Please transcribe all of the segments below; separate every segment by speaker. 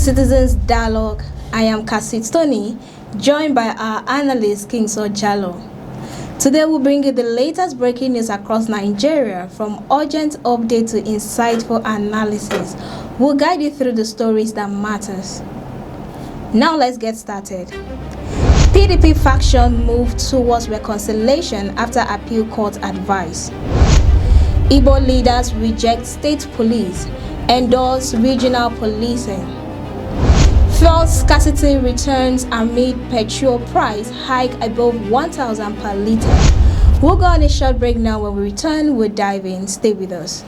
Speaker 1: Citizens Dialogue. I am Cassie Tony, joined by our analyst King Jallo. Today we'll bring you the latest breaking news across Nigeria, from urgent update to insightful analysis. We'll guide you through the stories that matters. Now let's get started. PDP faction moved towards reconciliation after appeal court advice. Igbo leaders reject state police, endorse regional policing. Fuel scarcity returns amid petrol price hike above 1,000 per litre. We'll go on a short break now. When we return, we'll dive in. Stay with us.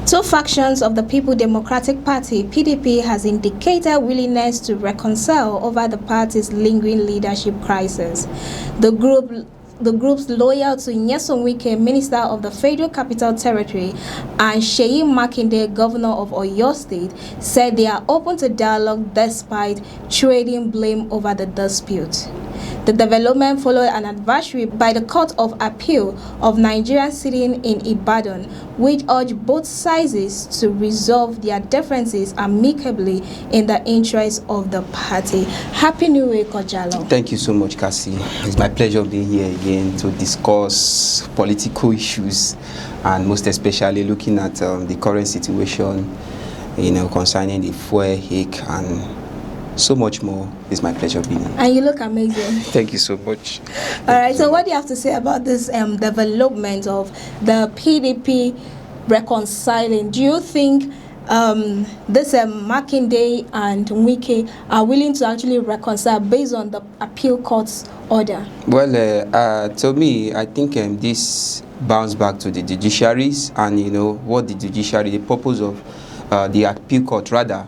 Speaker 1: Two factions of the People Democratic Party, PDP, has indicated willingness to reconcile over the party's lingering leadership crisis. The groups loyal to Nyesom Wike, Minister of the Federal Capital Territory, and Seyi Makinde, Governor of Oyo State, said they are open to dialogue despite trading blame over the dispute. The development followed an advisory by the Court of Appeal of Nigeria sitting in Ibadan, which urged both sides to resolve their differences amicably in the interest of the party. Happy New Year, Kojalo.
Speaker 2: Thank you so much, Cassie. It's my pleasure being here again to discuss political issues, and most especially looking at the current situation, concerning the fuel hike and so much more. It's my pleasure being here.
Speaker 1: And you look amazing.
Speaker 2: Thank you so much.
Speaker 1: All right, so what do you have to say about this development of the PDP reconciling? Do you think this Makinde and Wike are willing to actually reconcile based on the appeal court's order?
Speaker 2: Well, to me, I think this bounces back to the judiciaries, and what the judiciary, the purpose of the appeal court rather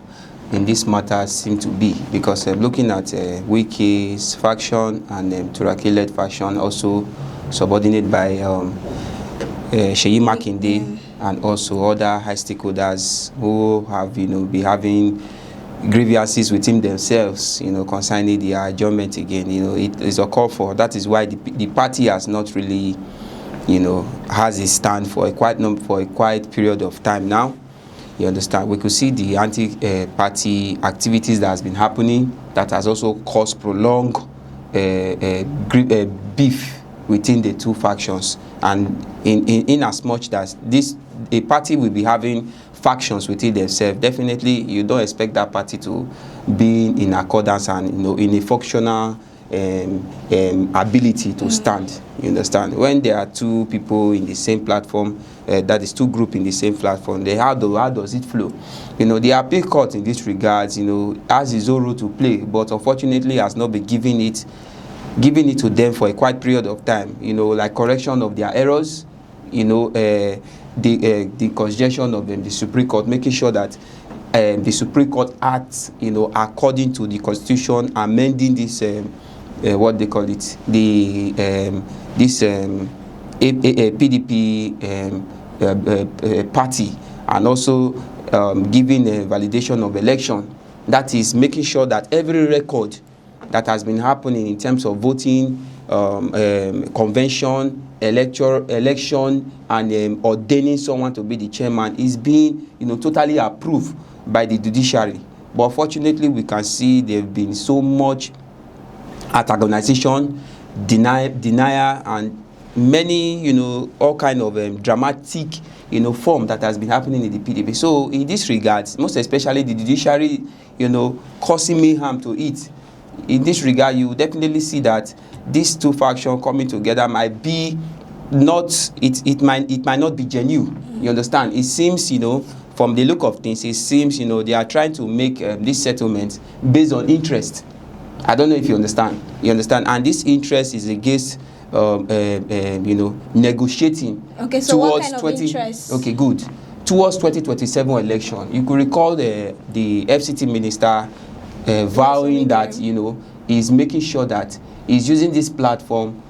Speaker 2: in this matter seem to be, because looking at Wike's faction and Turaki-led faction, also subordinated by Seyi Makinde and also other high stakeholders who have been having grievances within themselves, concerning the adjournment again. It is a call for. That is why the party has not really, has a stand for a quiet period of time now. You understand? We could see the anti-party activities that has been happening, that has also caused prolonged beef within the two factions. And in as much as a party will be having factions within themselves, definitely you don't expect that party to be in accordance and in a functional ability to stand. You understand? When there are two people in the same platform, that is two groups in the same platform, how does it flow? The appeal court in this regard, has its own role to play, but unfortunately has not been giving it to them for a quiet period of time. Like correction of their errors, the constitution of the Supreme Court, making sure that the Supreme Court acts, according to the Constitution, amending this what they call it, this PDP party, and also giving a validation of election. That is making sure that every record that has been happening in terms of voting, convention, election, and ordaining someone to be the chairman is being totally approved by the judiciary. But unfortunately, we can see there have been so much antagonization, denial, and many, all kind of dramatic, form that has been happening in the PDP. So in this regard, most especially the judiciary, causing mayhem to it. In this regard, you definitely see that these two factions coming together might be not, it might not be genuine. You understand? It seems, from the look of things, it seems, they are trying to make this settlement based on interest. I don't know if you understand. You understand? And this interest is against, negotiating.
Speaker 1: Okay, so what kind of interest?
Speaker 2: Okay, good. Towards 2027 election, you could recall the FCT minister vowing that, he's making sure that he's using this platform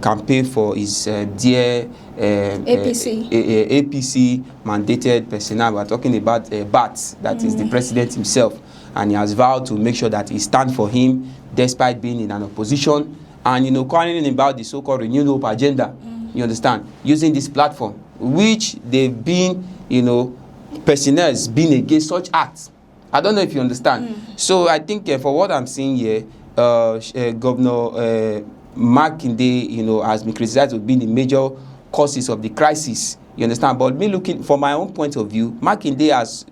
Speaker 2: campaign for his dear APC mandated personnel. We are talking about BAT, that is the president himself, and he has vowed to make sure that he stands for him despite being in an opposition, and quarreling about the so-called renewed hope agenda. You understand, using this platform, which they've been, personnel has been against such acts. I don't know if you understand. So I think for what I'm seeing here, Governor Makinde, has been criticized for being the major causes of the crisis. You understand? But me looking from my own point of view, Makinde has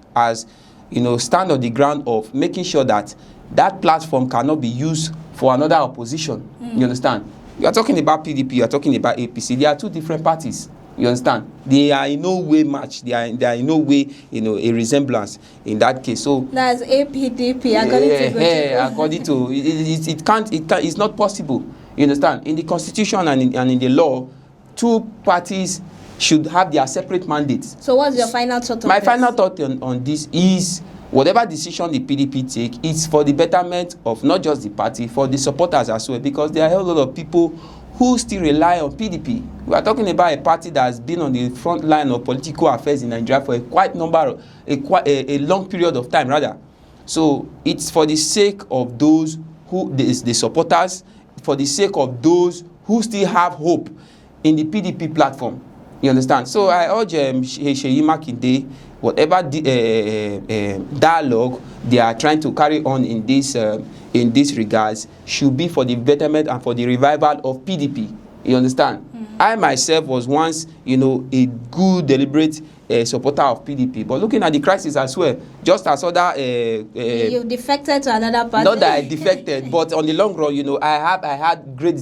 Speaker 2: stand on the ground of making sure that that platform cannot be used for another opposition. You understand? You are talking about PDP, you are talking about APC. They are two different parties. You understand? They are in no way matched. They are in no way, a resemblance in that case. So
Speaker 1: that's APDP.
Speaker 2: According to it's not possible. You understand? In the constitution and in the law, two parties should have their separate mandates.
Speaker 1: So what's your final thought on
Speaker 2: My
Speaker 1: this?
Speaker 2: final thought on this is, whatever decision the PDP take, it's for the betterment of not just the party, for the supporters as well, because there are a lot of people who still rely on PDP. We are talking about a party that has been on the front line of political affairs in Nigeria for a long period of time, rather. So it's for the sake of those who, the supporters, for the sake of those who still have hope in the PDP platform. You understand? So I urge Seyi Makinde, whatever dialogue they are trying to carry on in this regards should be for the betterment and for the revival of PDP. You understand? I myself was once, a good, deliberate supporter of PDP, but looking at the crisis as well, just as other
Speaker 1: you defected to another party.
Speaker 2: Not that I defected, but on the long run, I had great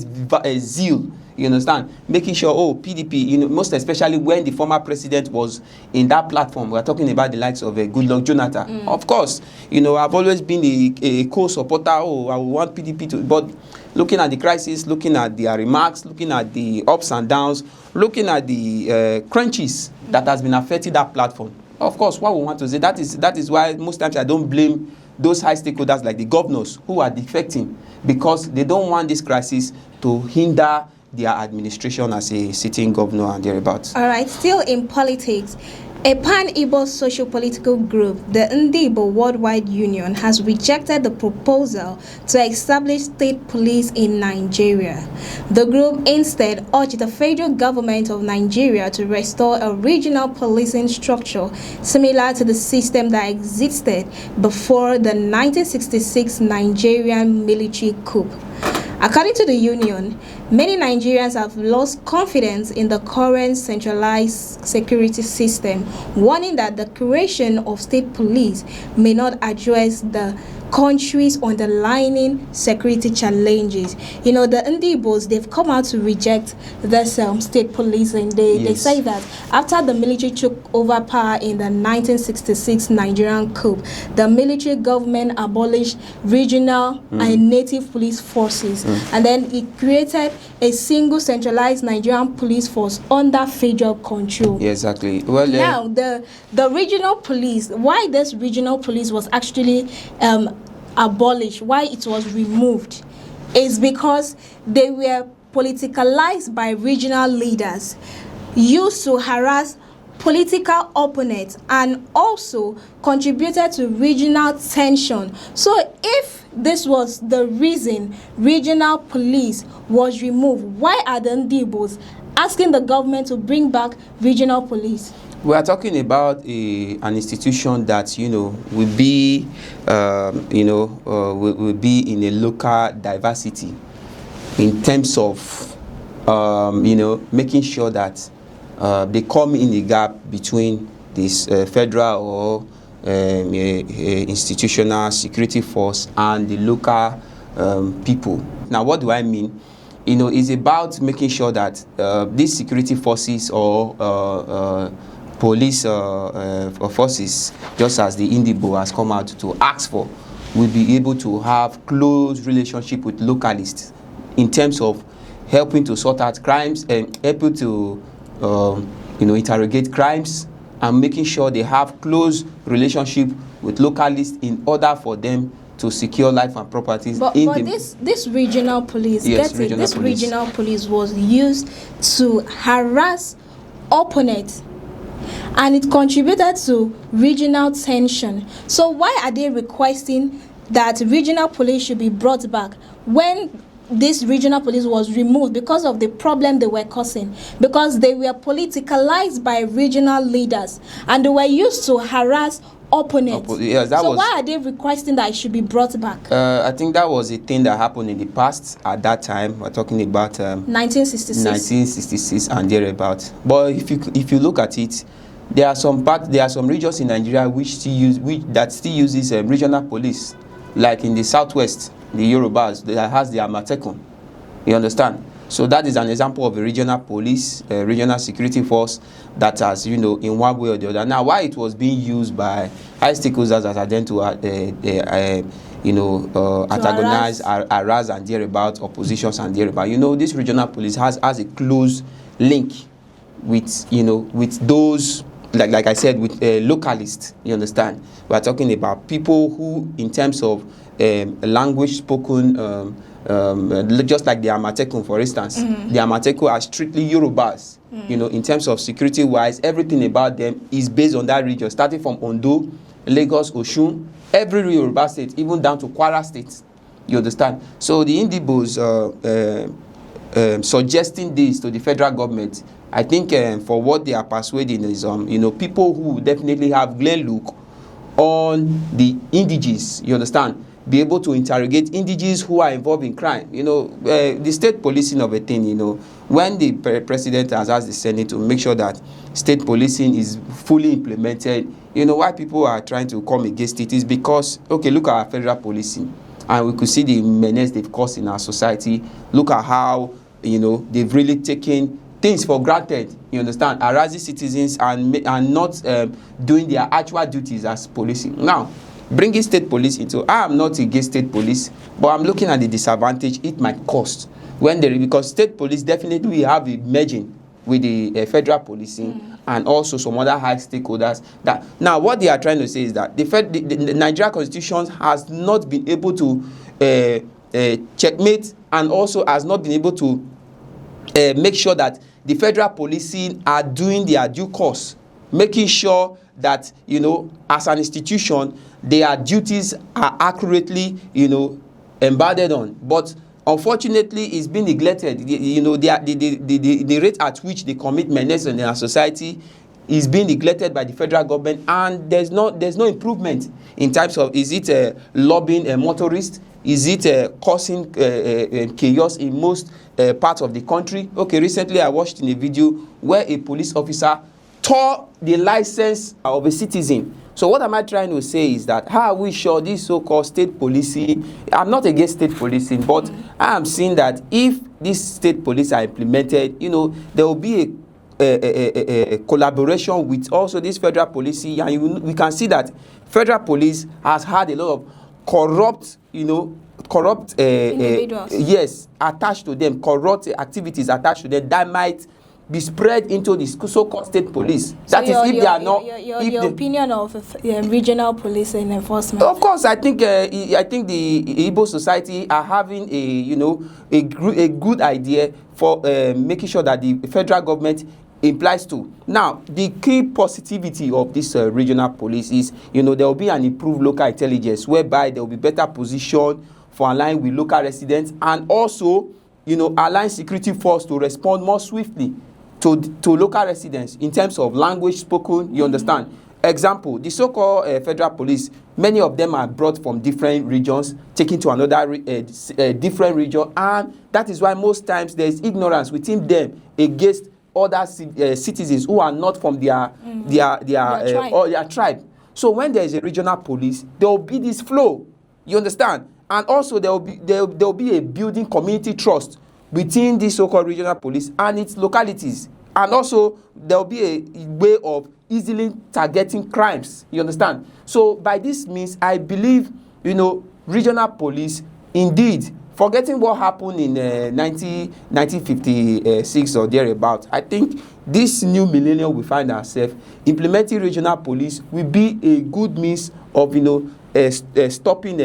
Speaker 2: zeal. You understand? Making sure, PDP, most especially when the former president was in that platform. We're talking about the likes of Goodluck Jonathan. Of course, I've always been a co-supporter. I want PDP to, but looking at the crisis, looking at their remarks, looking at the ups and downs, looking at the crunches that has been affecting that platform. Of course, what we want to say, that is why most times I don't blame those high stakeholders like the governors who are defecting, because they don't want this crisis to hinder their administration as a sitting governor and thereabouts.
Speaker 1: All right, still in politics, a pan-Igbo socio-political group, the Igbo Worldwide Union, has rejected the proposal to establish state police in Nigeria. The group instead urged the federal government of Nigeria to restore a regional policing structure similar to the system that existed before the 1966 Nigerian military coup. According to the union, many Nigerians have lost confidence in the current centralized security system, warning that the creation of state police may not address the country's underlying security challenges. The Ndibos, they've come out to reject this state policing. They say that after the military took over power in the 1966 Nigerian coup, the military government abolished regional and native police forces, and then it created a single centralized Nigerian police force under federal control.
Speaker 2: Yeah, exactly. Well,
Speaker 1: now the regional police, why this regional police was actually abolished, why it was removed, is because they were politicalized by regional leaders, used to harass political opponents, and also contributed to regional tension. So if this was the reason regional police was removed, why are the Ndibos asking the government to bring back regional police?
Speaker 2: We are talking about an institution that will be will be in a local diversity in terms of making sure that they come in the gap between this federal or institutional security force and the local people. Now, what do I mean? It's about making sure that these security forces or police forces, just as the Indibo has come out to ask for, will be able to have close relationship with localists in terms of helping to sort out crimes and helping to interrogate crimes, and making sure they have close relationship with localists in order for them to secure life and properties.
Speaker 1: But this regional police,
Speaker 2: yes,
Speaker 1: regional police was used to harass opponents, and it contributed to regional tension. So why are they requesting that regional police should be brought back when this regional police was removed because of the problem they were causing? Because they were politicalized by regional leaders and they were used to harass opponents. Why are they requesting that it should be brought back?
Speaker 2: I think that was a thing that happened in the past. At that time, we're talking about 1966 and thereabout. But if you look at it, there are some regions in Nigeria which still uses regional police, like in the southwest, the Yorubas, that has the Amatekun. You understand? So that is an example of a regional police, regional security force that has, in one way or the other. Now, why it was being used by high stakeholders that are then to antagonize, harass and thereabout, oppositions and thereabout. This regional police has a close link with those, like I said, with localists. You understand? We are talking about people who, in terms of language spoken, just like the Amatekun, for instance. The Amatekun are strictly Yorubas. In terms of security wise, everything about them is based on that region, starting from Ondo, Lagos, Osun, every Yoruba state, even down to Kwara state. You understand? So the Indibos suggesting this to the federal government, I think for what they are persuading is people who definitely have clear look on the indiges, you understand, be able to interrogate indiges who are involved in crime. The state policing of a thing, when the president has asked the Senate to make sure that state policing is fully implemented, why people are trying to come against it is because, okay, look at our federal policing, and we could see the menace they've caused in our society. Look at how, they've really taken things for granted, you understand, harassing citizens and not doing their actual duties as policing. Now, bringing state police into, I am not against state police, but I'm looking at the disadvantage it might cost because state police definitely will have a merging with the federal policing and also some other high stakeholders. That now what they are trying to say is that the Nigerian Constitution has not been able to checkmate and also has not been able to make sure that the federal policing are doing their due course, making sure that, as an institution, their duties are accurately, embodied on. But unfortunately, it's been neglected. The rate at which they commit menace in our society is being neglected by the federal government, and there's no improvement in terms of, is it lobbying a motorist? Is it causing chaos in most parts of the country? Okay, recently I watched in a video where a police officer tore the license of a citizen. So what am I trying to say is that how are we sure this so-called state policing? I'm not against state policing, but I am seeing that if these state police are implemented, there will be a collaboration with also this federal policy, and we can see that federal police has had a lot of corrupt individuals, yes, attached to them, corrupt activities attached to them that might be spread into the so-called state police. That is, if they are not. Your
Speaker 1: opinion of regional police and enforcement.
Speaker 2: Of course, I think the Igbo society are having a good idea for making sure that the federal government implies to. Now, the key positivity of this regional police is, there will be an improved local intelligence, whereby there will be better position for aligning with local residents, and also, allowing security force to respond more swiftly to local residents in terms of language spoken. You understand? Example, the so-called federal police, many of them are brought from different regions, taken to another different region, and that is why most times there is ignorance within them against other citizens who are not from their tribe. So when there is a regional police, there will be this flow. You understand? And also there will be a building community trust between this so-called regional police and its localities. And also there will be a way of easily targeting crimes. You understand? So by this means, I believe, regional police, indeed, forgetting what happened in 1956 or thereabout, I think this new millennium we find ourselves, implementing regional police will be a good means of, stopping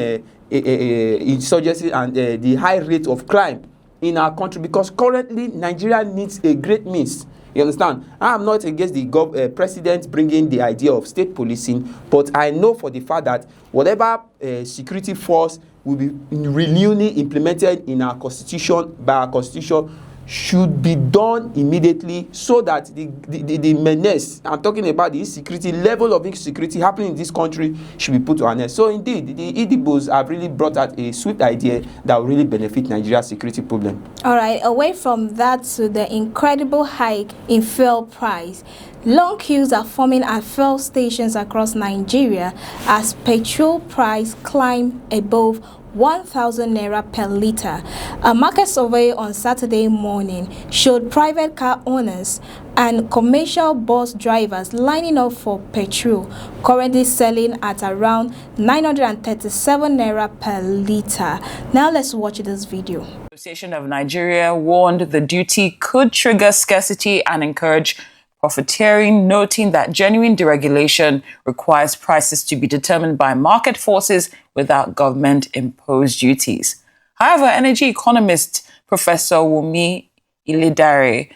Speaker 2: insurgency and the high rate of crime in our country, because currently Nigeria needs a great means. You understand? I am not against the president bringing the idea of state policing, but I know for the fact that whatever security force will be newly implemented in our constitution, by our constitution, should be done immediately, so that the menace, I'm talking about the insecurity, level of insecurity happening in this country, should be put to an end. So indeed, the Igbos have really brought out a swift idea that will really benefit Nigeria's security problem.
Speaker 1: All right, away from that to the incredible hike in fuel price, long queues are forming at fuel stations across Nigeria as petrol price climb above 1,000 naira per litre. A market survey on Saturday morning showed private car owners and commercial bus drivers lining up for petrol, currently selling at around 937 naira per litre. Now let's watch this video.
Speaker 3: The Association of Nigeria warned the duty could trigger scarcity and encourage profiteering, noting that genuine deregulation requires prices to be determined by market forces without government-imposed duties. However, energy economist Professor Wumi Ilidare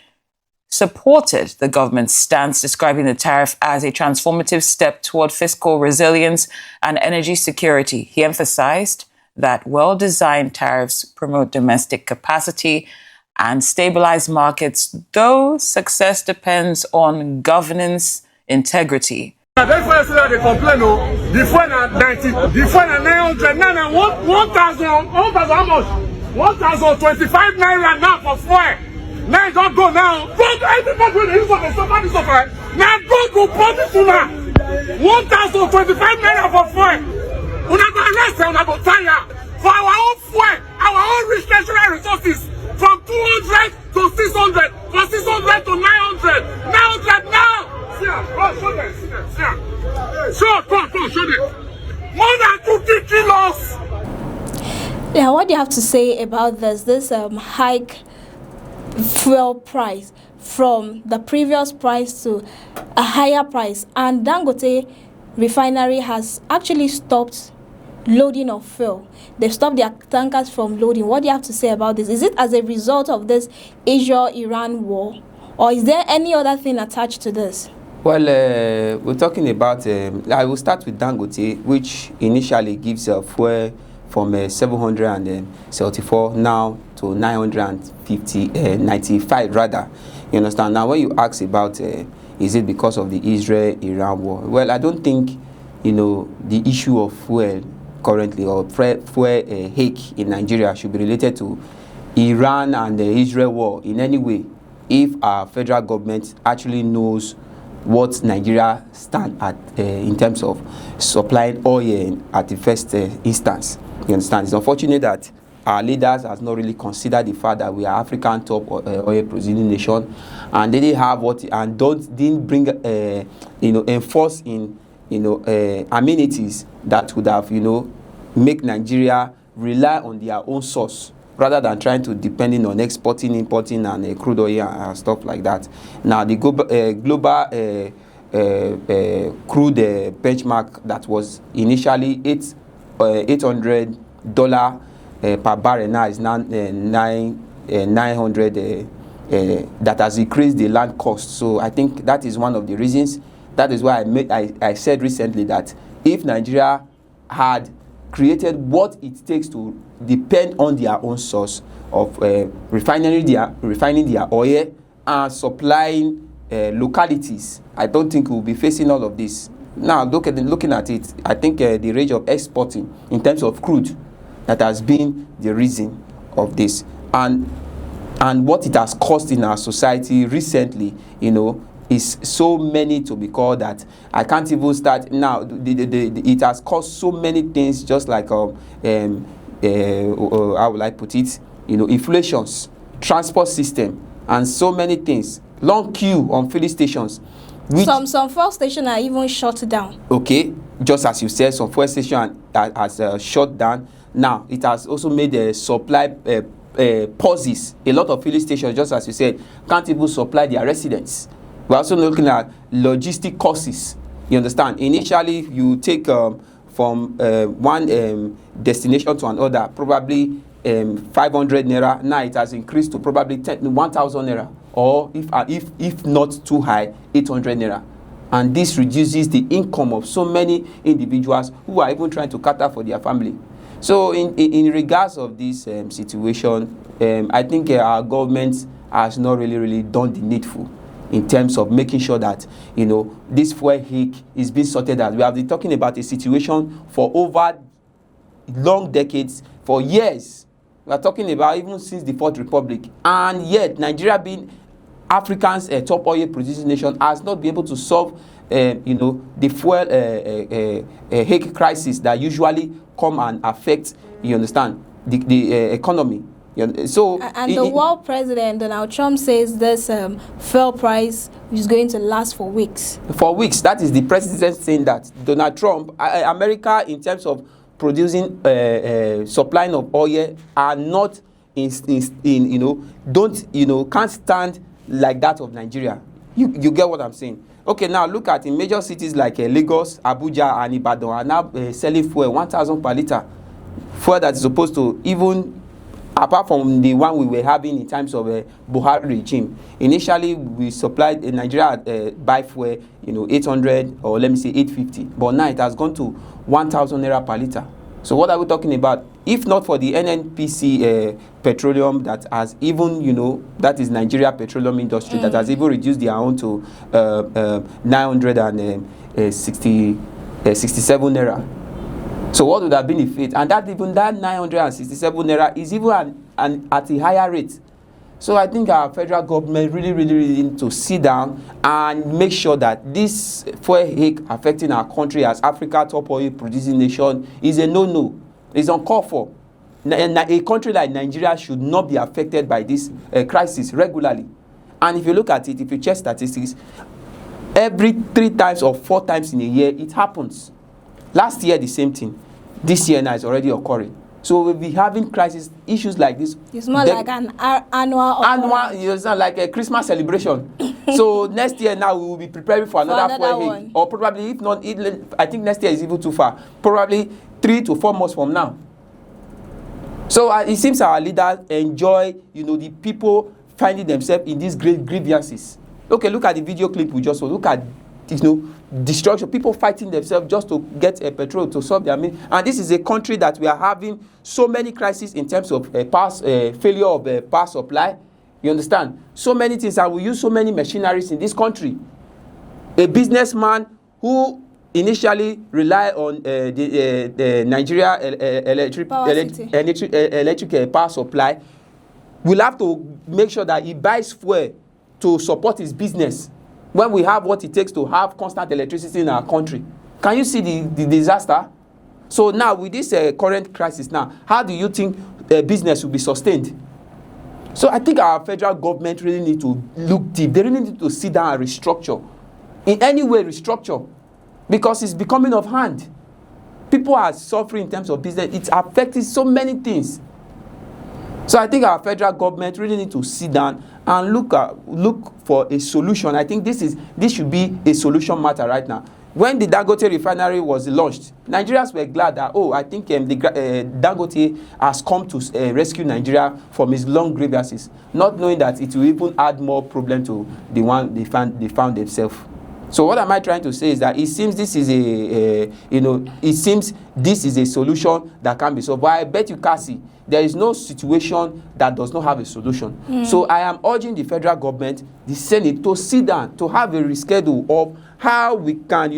Speaker 3: supported the government's stance, describing the tariff as a transformative step toward fiscal resilience and energy security. He emphasized that well-designed tariffs promote domestic capacity and stabilize markets, though success depends on governance integrity.
Speaker 4: That's why they complain. The phone at 90, the phone at 900, now 1,000, how much? 1,025 naira now for fuel. Now it don't go now. But everybody will use of the suffer. Now go to produce 1,025 naira for fuel. We are going to rest, we are going to tire for our own fuel, our own rich natural resources. From 200 to 600, from 600 to 900, 900 now. See, show them, see them, see them. Show them. More than 50 kilos.
Speaker 1: Yeah, what do you have to say about this hike fuel price from the previous price to a higher price? And Dangote refinery has actually stopped loading of fuel. They've stopped their tankers from loading. What do you have to say about this? Is it as a result of this Israel-Iran war, or is there any other thing attached to this?
Speaker 2: Well, we're talking about, I will start with Dangote, which initially gives fuel from 774 now to 95 rather. You understand? Now, when you ask about, is it because of the Israel-Iran war? Well, I don't think, the issue of fuel currently, or fuel hike in Nigeria, should be related to Iran and the Israel war in any way, if our federal government actually knows what Nigeria stand at in terms of supplying oil at the first instance. You understand? It's unfortunate that our leaders has not really considered the fact that we are African top oil producing nation, and they didn't have didn't bring enforce in amenities that would have make Nigeria rely on their own source rather than trying to depending on exporting, importing, and crude oil and stuff like that. Now the global crude benchmark that was initially $800 per barrel now is now 900. That has increased the land cost. So I think that is one of the reasons. That is why I said recently that if Nigeria had created what it takes to depend on their own source of refining their oil and supplying localities, I don't think we'll be facing all of this. Now, looking at it, I think the rate of exporting in terms of crude, that has been the reason of this, and what it has cost in our society recently, is so many to be called that I can't even start now. It has caused so many things, just like how would I put it? Inflations, transport system, and so many things. Long queue on filling stations.
Speaker 1: Some fuel stations are even shut down. Okay,
Speaker 2: just as you said, some fuel stations has shut down. Now it has also made the supply pauses. A lot of filling stations, just as you said, can't even supply their residents. We're also looking at logistic costs. You understand? Initially, you take from one destination to another, probably 500 naira. Now it has increased to probably 1,000 naira, or if not too high, 800 naira. And this reduces the income of so many individuals who are even trying to cater for their family. So in regards of this situation, I think our government has not really done the needful in terms of making sure that, you know, this fuel hike is being sorted out. We have been talking about a situation for over long decades, for years. We are talking about even since the Fourth Republic, and yet Nigeria, being Africa's top oil producing nation, has not been able to solve you know, the fuel hike crisis that usually come and affect, you understand, the economy. So
Speaker 1: and the world president Donald Trump says this fuel price is going to last for weeks. For weeks.
Speaker 2: That is the president saying that. Donald Trump, America, in terms of producing supplying of oil, are not in you know, don't, you know, can't stand like that of Nigeria. You get what I'm saying? Okay, now look at in major cities like Lagos, Abuja, and Ibadan are now selling fuel 1,000 per liter. Fuel that is supposed to, even apart from the one we were having in times of Buhari regime. Initially, we supplied Nigeria buy fuel, you know, 800, or let me say 850. But now it has gone to 1,000 naira per liter. So what are we talking about? If not for the NNPC petroleum that has even, you know, that is Nigeria Petroleum Industry, that has even reduced their own to 967 naira. So what would have been the fate? And that even that 967 naira is even at a higher rate. So I think our federal government really need to sit down and make sure that this fuel hike affecting our country as Africa top oil producing nation is a no-no. It's uncalled for. A country like Nigeria should not be affected by this crisis regularly. And if you look at it, if you check statistics, every 3 times or 4 times in a year, it happens. Last year, the same thing. This year now is already occurring. So we'll be having crisis issues like this.
Speaker 1: It's more like an annual,
Speaker 2: it's not like a Christmas celebration. So next year now we will be preparing for another one. Or probably, if not, I think next year is even too far. Probably 3 to 4 months from now. So it seems our leaders enjoy, you know, the people finding themselves in these great grievances. Okay, look at the video clip we just saw. Look at, you know, destruction, people fighting themselves just to get a petrol to solve their needs. And this is a country that we are having so many crises in terms of failure of power supply. You understand? So many things, and we use so many machineries in this country. A businessman who initially rely on the Nigeria electric power supply will have to make sure that he buys fuel to support his business when we have what it takes to have constant electricity in our country. Can you see the disaster? So now with this current crisis now, how do you think business will be sustained? So I think our federal government really need to look deep. They really need to sit down and restructure. In any way, restructure. Because it's becoming of hand. People are suffering in terms of business. It's affecting so many things. So I think our federal government really need to sit down and look for a solution. I think this should be a solution matter right now. When the Dangote refinery was launched, Nigerians were glad that, oh, I think Dangote has come to rescue Nigeria from its long grievances, not knowing that it will even add more problem to the one they found themselves. So what am I trying to say is that it seems this is a solution that can be solved. But I bet you, Cassie, there is no situation that does not have a solution. So I am urging the federal government, the Senate, to sit down, to have a reschedule of how we can,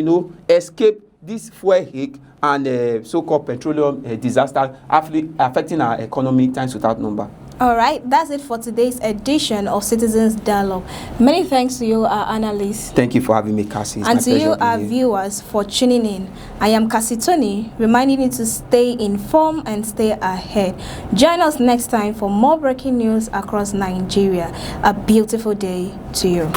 Speaker 2: escape this fuel hike and so-called petroleum disaster affecting our economy times without number.
Speaker 1: All right, that's it for today's edition of Citizens Dialogue. Many thanks to you, our analysts.
Speaker 2: Thank you for having me, Cassie. It's
Speaker 1: and
Speaker 2: my
Speaker 1: to you, our
Speaker 2: here.
Speaker 1: viewers, for tuning in. I am Cassie Tony, reminding you to stay informed and stay ahead. Join us next time for more breaking news across Nigeria. A beautiful day to you.